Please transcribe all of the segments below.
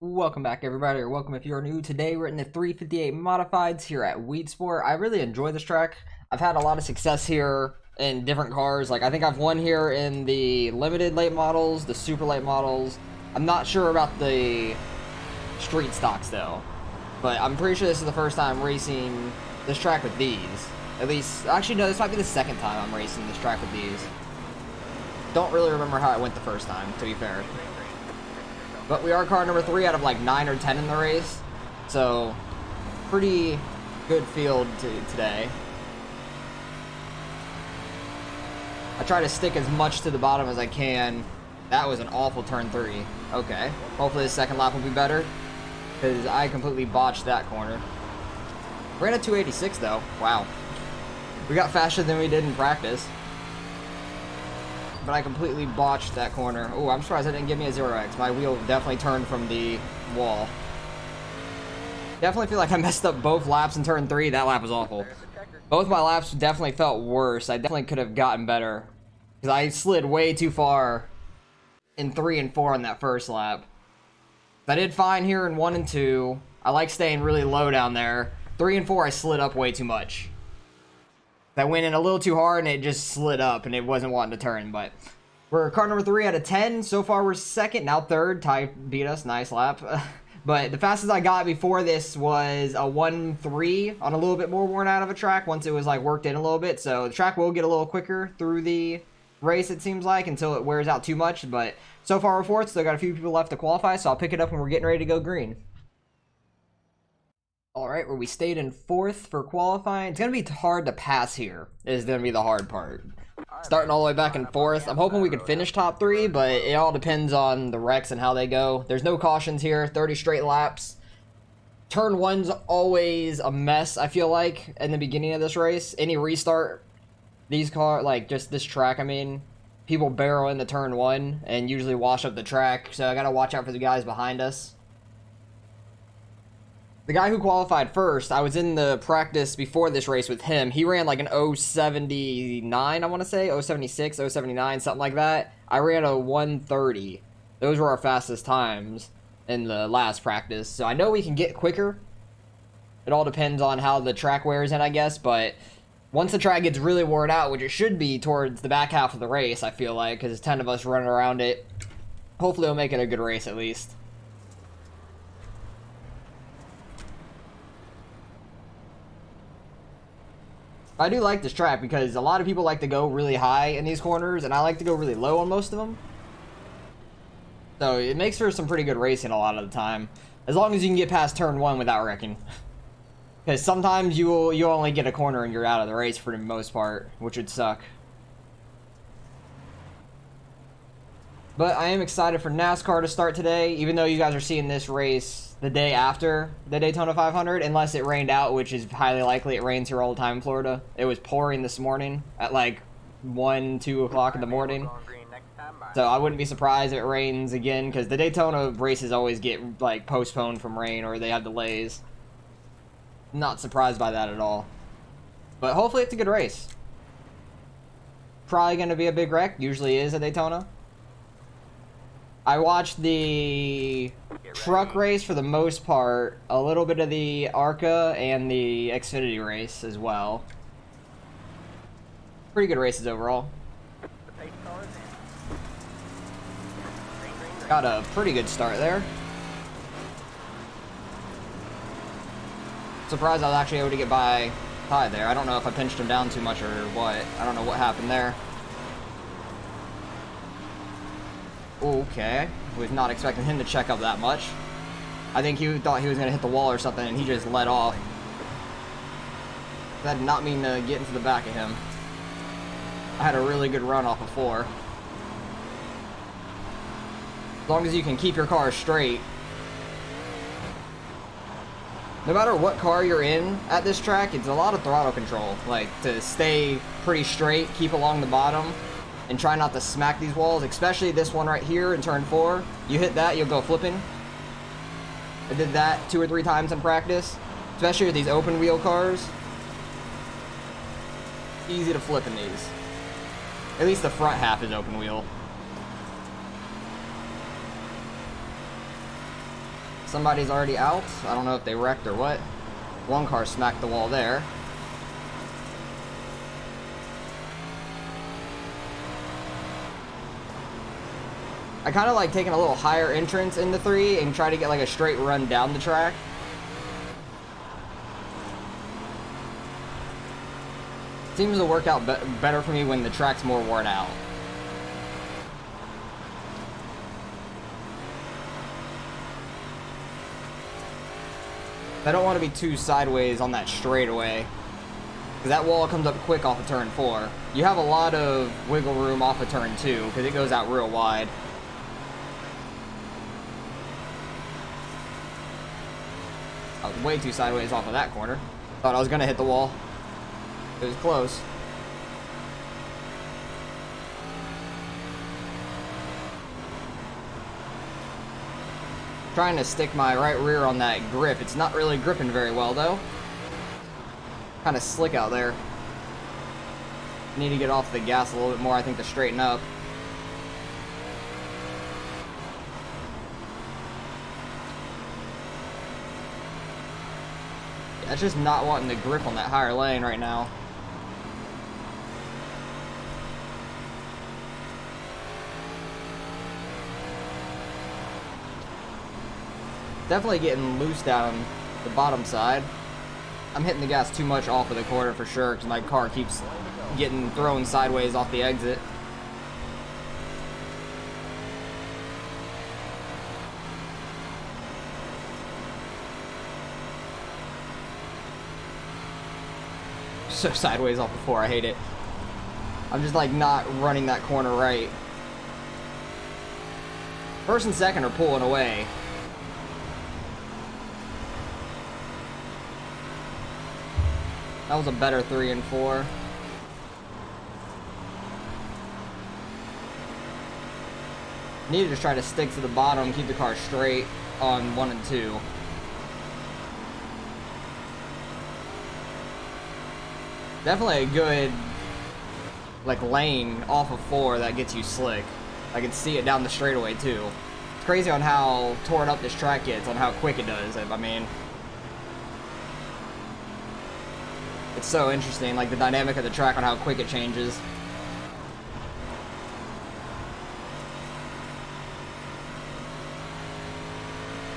Welcome back, everybody, or welcome if you're new. Today we're in the 358 Modifieds here at Weedsport. I really enjoy this track. I've had a lot of success here in different cars. Like, I think I've won here in the limited late models, the super late models. I'm not sure about the street stocks, though. But I'm pretty sure this is the first time racing this track with these. At least, actually, no, this might be the second time I'm racing this track with these. Don't really remember how it went the first time, to be fair. But we are car number 3 out of like 9 or 10 in the race. So, pretty good field today. I try to stick as much to the bottom as I can. That was an awful turn 3. Okay. Hopefully the second lap will be better, because I completely botched that corner. Ran a 286 though. Wow. We got faster than we did in practice. But I completely botched that corner. Oh, I'm surprised that didn't give me a 0x. My wheel definitely turned from the wall. Definitely feel like I messed up both laps in turn 3. That lap was awful. Both my laps definitely felt worse. I definitely could have gotten better, because I slid way too far in 3 and 4 on that first lap. I did fine here in 1 and 2. I like staying really low down there. 3 and 4, I slid up way too much. I went in a little too hard and it just slid up and it wasn't wanting to turn. But we're car number 3 out of 10. So far we're second, now third. Ty beat us, nice lap. But the fastest I got before this was a 1.3 on a little bit more worn out of a track once it was like worked in a little bit. So the track will get a little quicker through the race, it seems like, until it wears out too much. But so far we're fourth, still got a few people left to qualify, so I'll pick it up when we're getting ready to go green. Alright, where we stayed in 4th for qualifying. It's going to be hard to pass here, is going to be the hard part. Starting all the way back in 4th. I'm hoping we can finish top 3, but it all depends on the wrecks and how they go. There's no cautions here, 30 straight laps. Turn 1's always a mess, I feel like, in the beginning of this race. Any restart, these cars, like just this track, I mean, people barrel into turn 1 and usually wash up the track, so I got to watch out for the guys behind us. The guy who qualified first, I was in the practice before this race with him. He ran like an 0.79, I want to say. 0.76, 0.79, something like that. I ran a 1.30. Those were our fastest times in the last practice. So I know we can get quicker. It all depends on how the track wears in, I guess. But once the track gets really worn out, which it should be towards the back half of the race, I feel like, because there's 10 of us running around it. Hopefully it'll make it a good race at least. I do like this track because a lot of people like to go really high in these corners, and I like to go really low on most of them. So it makes for some pretty good racing a lot of the time, as long as you can get past turn 1 without wrecking. Because sometimes you only get a corner and you're out of the race for the most part, which would suck. But I am excited for NASCAR to start today, even though you guys are seeing this race the day after the Daytona 500, unless it rained out, which is highly likely. It rains here all the time in Florida. It was pouring this morning at like 1, 2 o'clock in the morning. So I wouldn't be surprised if it rains again, because the Daytona races always get like postponed from rain or they have delays. Not surprised by that at all. But hopefully it's a good race. Probably going to be a big wreck. Usually is at Daytona. I watched the truck race for the most part, a little bit of the ARCA and the Xfinity race as well. Pretty good races overall. Got a pretty good start there. Surprised I was actually able to get by Ty there. I don't know if I pinched him down too much or what. I don't know what happened there. Okay, was not expecting him to check up that much. I think he thought he was going to hit the wall or something, and he just let off. That did not mean to get into the back of him. I had a really good run off of 4. As long as you can keep your car straight. No matter what car you're in at this track, it's a lot of throttle control. Like, to stay pretty straight, keep along the bottom, and try not to smack these walls, especially this one right here in turn 4. You hit that, you'll go flipping. I did that 2 or 3 times in practice, especially with these open wheel cars. Easy to flip in these. At least the front half is open wheel. Somebody's already out. I don't know if they wrecked or what. One car smacked the wall there. I kind of like taking a little higher entrance in the 3 and try to get like a straight run down the track. Seems to work out better for me when the track's more worn out. I don't want to be too sideways on that straightaway, because that wall comes up quick off of turn 4. You have a lot of wiggle room off of turn 2, because it goes out real wide. I was way too sideways off of that corner. Thought I was going to hit the wall. It was close. Trying to stick my right rear on that grip. It's not really gripping very well though. Kind of slick out there. Need to get off the gas a little bit more, I think, to straighten up. Yeah, it's just not wanting to grip on that higher lane right now. Definitely getting loose down the bottom side. I'm hitting the gas too much off of the corner for sure, because my car keeps getting thrown sideways off the exit. So sideways off before, I hate it. I'm just like not running that corner right. First and second are pulling away. That was a better 3 and 4. Need to just try to stick to the bottom, keep the car straight on 1 and 2. Definitely a good like lane off of 4 that gets you slick. I can see it down the straightaway too. It's crazy on how torn up this track gets, on how quick it does. I mean, it's so interesting, like the dynamic of the track on how quick it changes.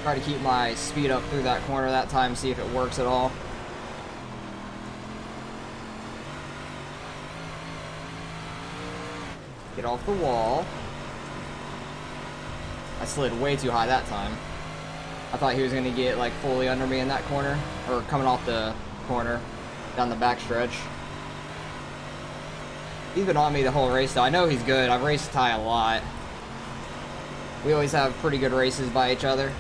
Try to keep my speed up through that corner that time, see if it works at all. Get off the wall. I slid way too high that time. I thought he was going to get like fully under me in that corner, or coming off the corner down the back stretch. He's been on me the whole race though. I know he's good. I've raced Ty a lot. We always have pretty good races by each other.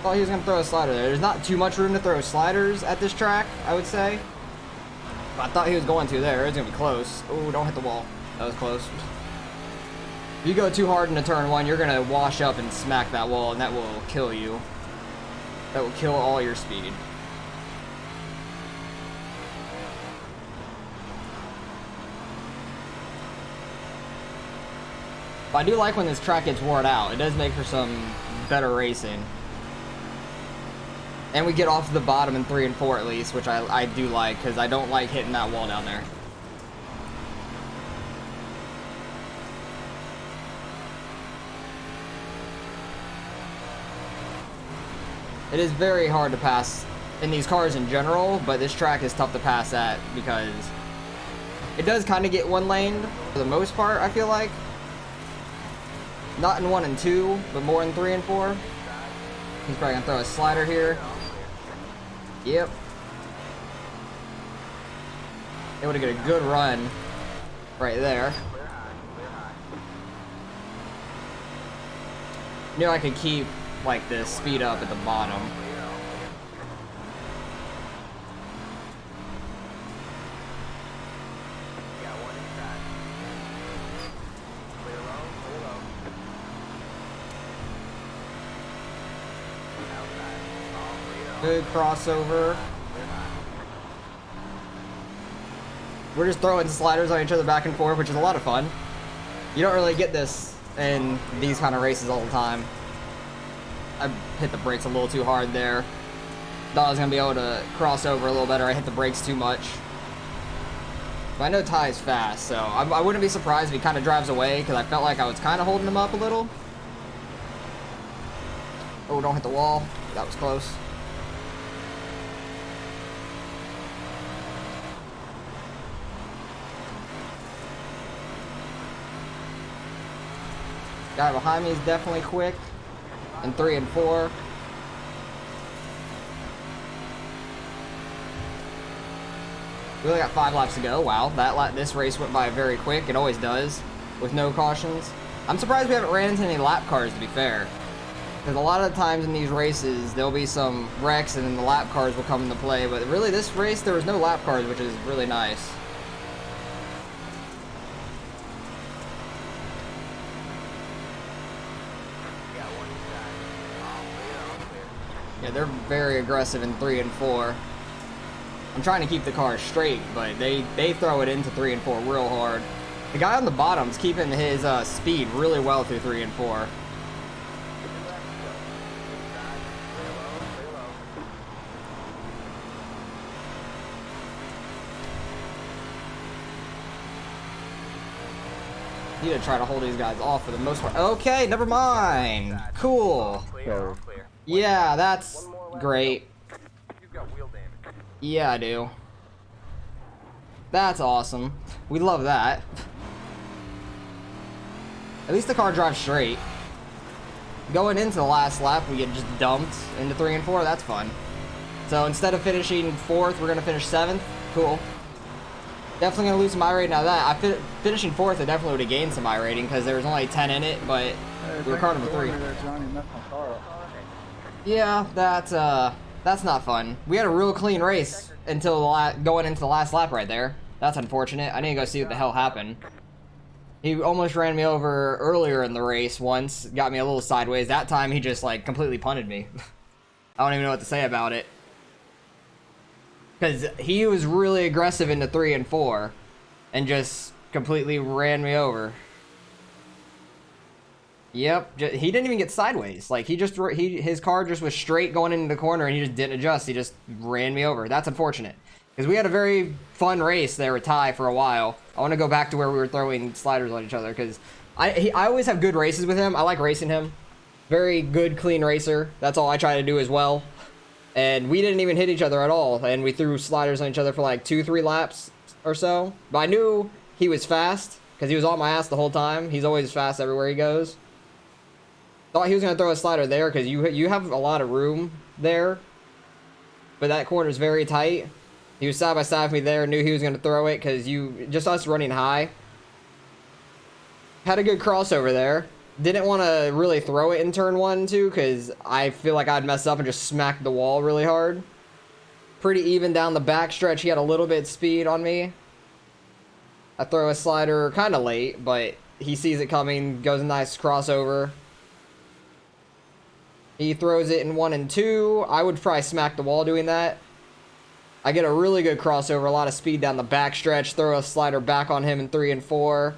Thought he was going to throw a slider there. There's not too much room to throw sliders at this track, I would say. But I thought he was going to there. It was going to be close. Oh, don't hit the wall. That was close. If you go too hard into turn 1, you're going to wash up and smack that wall, and that will kill you. That will kill all your speed. But I do like when this track gets worn out. It does make for some better racing. And we get off the bottom in 3 and 4 at least, which I do like, because I don't like hitting that wall down there. It is very hard to pass in these cars in general, but this track is tough to pass at because it does kind of get one-laned for the most part, I feel like. Not in 1 and 2, but more in 3 and 4. He's probably going to throw a slider here. Yep. Able to get a good run right there. Knew I could keep like the speed up at the bottom. Good crossover. We're just throwing sliders on each other back and forth, which is a lot of fun. You don't really get this in these kind of races all the time. I hit the brakes a little too hard there. Thought I was gonna be able to cross over a little better. I hit the brakes too much. But I know Ty's fast, so I wouldn't be surprised if he kind of drives away, because I felt like I was kind of holding him up a little. Oh, don't hit the wall. That was close. Guy behind me is definitely quick. In 3 and 4. We only got 5 laps to go. Wow, this race went by very quick. It always does, with no cautions. I'm surprised we haven't ran into any lap cars, to be fair. Because a lot of the times in these races, there'll be some wrecks and then the lap cars will come into play. But really, this race, there was no lap cars, which is really nice. Yeah, they're very aggressive in 3 and 4. I'm trying to keep the car straight, but they throw it into 3 and 4 real hard. The guy on the bottom's keeping his speed really well through 3 and 4. Need to try to hold these guys off for the most part. Okay, never mind. Cool. Yeah, that's great. Yeah, I do. That's awesome. We love that. At least the car drives straight. Going into the last lap, we get just dumped into 3 and 4. That's fun. So instead of finishing 4th, we're going to finish 7th. Cool. Definitely going to lose some iRating out of that. Finishing 4th, I definitely would have gained some iRating because there was only 10 in it, but we were car number 3. Yeah, that's not fun. We had a real clean race until going into the last lap right there. That's unfortunate. I need to go see what the hell happened. He almost ran me over earlier in the race once, got me a little sideways. That time he just like completely punted me. I don't even know what to say about it. Because he was really aggressive into 3 and 4 and just completely ran me over. Yep, he didn't even get sideways. Like his car just was straight going into the corner and he just didn't adjust. He just ran me over. That's unfortunate. Because we had a very fun race there with Ty for a while. I want to go back to where we were throwing sliders on each other because I always have good races with him. I like racing him. Very good, clean racer. That's all I try to do as well. And we didn't even hit each other at all. And we threw sliders on each other for like 2-3 laps or so. But I knew he was fast because he was on my ass the whole time. He's always fast everywhere he goes. Thought he was going to throw a slider there because you have a lot of room there. But that corner's very tight. He was side by side with me there. Knew he was going to throw it because just us running high. Had a good crossover there. Didn't want to really throw it in turn 1 too because I feel like I'd mess up and just smack the wall really hard. Pretty even down the back stretch. He had a little bit of speed on me. I throw a slider kind of late, but he sees it coming. Goes a nice crossover. He throws it in 1 and 2. I would probably smack the wall doing that. I get a really good crossover, a lot of speed down the back stretch. Throw a slider back on him in 3 and 4.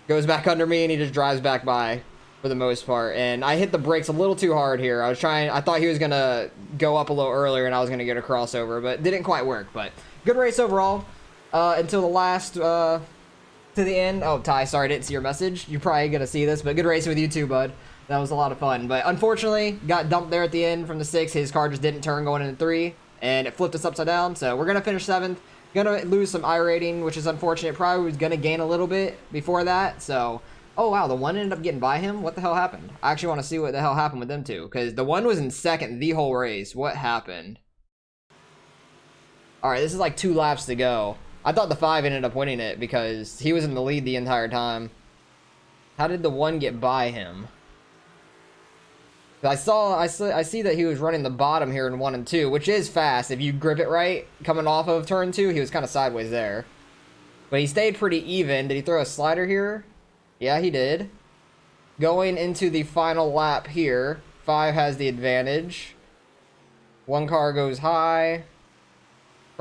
Goes back under me and he just drives back by for the most part. And I hit the brakes a little too hard here. I thought he was going to go up a little earlier and I was going to get a crossover, but it didn't quite work. But good race overall until the last, to the end. Oh, Ty, sorry, I didn't see your message. You're probably going to see this, but good racing with you too, bud. That was a lot of fun. But unfortunately, got dumped there at the end from the 6. His car just didn't turn going into 3. And it flipped us upside down. So we're going to finish 7th. Going to lose some iRating, which is unfortunate. Probably was going to gain a little bit before that. So, oh wow, the 1 ended up getting by him? What the hell happened? I actually want to see what the hell happened with them two. Because the 1 was in 2nd the whole race. What happened? Alright, this is like 2 laps to go. I thought the 5 ended up winning it because he was in the lead the entire time. How did the 1 get by him? I see that he was running the bottom here in 1 and 2, which is fast if you grip it right. Coming off of turn 2, he was kind of sideways there. But he stayed pretty even. Did he throw a slider here? Yeah, he did. Going into the final lap here, 5 has the advantage. 1 car goes high.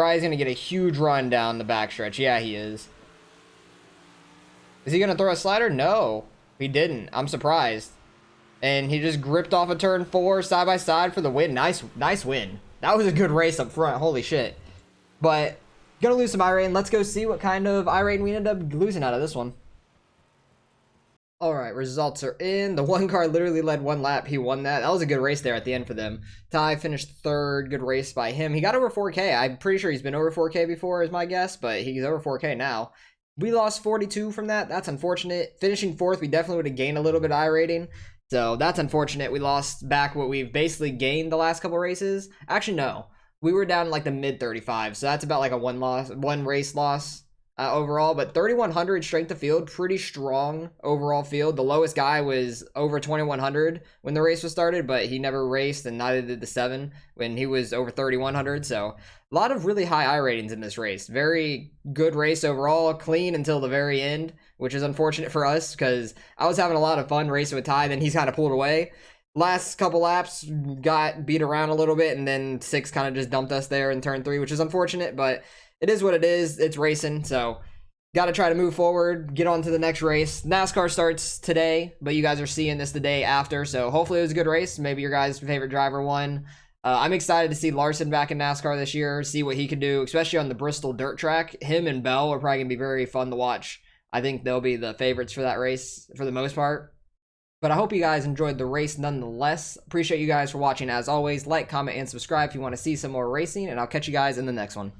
Probably gonna get a huge run down the backstretch. Yeah, he is. Is he gonna throw a slider? No, he didn't. I'm surprised. And he just gripped off a turn 4 side by side for the win. Nice win. That was a good race up front. Holy shit. But gonna lose some iRating. Let's go see what kind of iRating we end up losing out of this one. All right, results are in. The one car literally led 1 lap. He won that. That was a good race there at the end for them. Ty finished 3rd. Good race by him. He got over 4K. I'm pretty sure he's been over 4K before is my guess, but he's over 4K now. We lost 42 from that. That's unfortunate. Finishing 4th, we definitely would have gained a little bit of iRating. So that's unfortunate. We lost back what we've basically gained the last couple races. Actually, no. We were down in like the mid 35. So that's about like a one race loss. Overall, but 3100 strength of field, pretty strong overall field. The lowest guy was over 2100 when the race was started, but he never raced, and neither did the 7 when he was over 3100. So a lot of really high iRatings in this race. Very good race overall, clean until the very end, which is unfortunate for us because I was having a lot of fun racing with Ty, then he's kind of pulled away. Last couple laps got beat around a little bit, and then 6 kind of just dumped us there in turn 3, which is unfortunate, but it is what it is. It's racing, so got to try to move forward, get on to the next race. NASCAR starts today, but you guys are seeing this the day after, so hopefully it was a good race. Maybe your guys' favorite driver won. I'm excited to see Larson back in NASCAR this year, see what he can do, especially on the Bristol dirt track. Him and Bell are probably going to be very fun to watch. I think they'll be the favorites for that race for the most part. But I hope you guys enjoyed the race nonetheless. Appreciate you guys for watching as always. Like, comment, and subscribe if you want to see some more racing, and I'll catch you guys in the next one.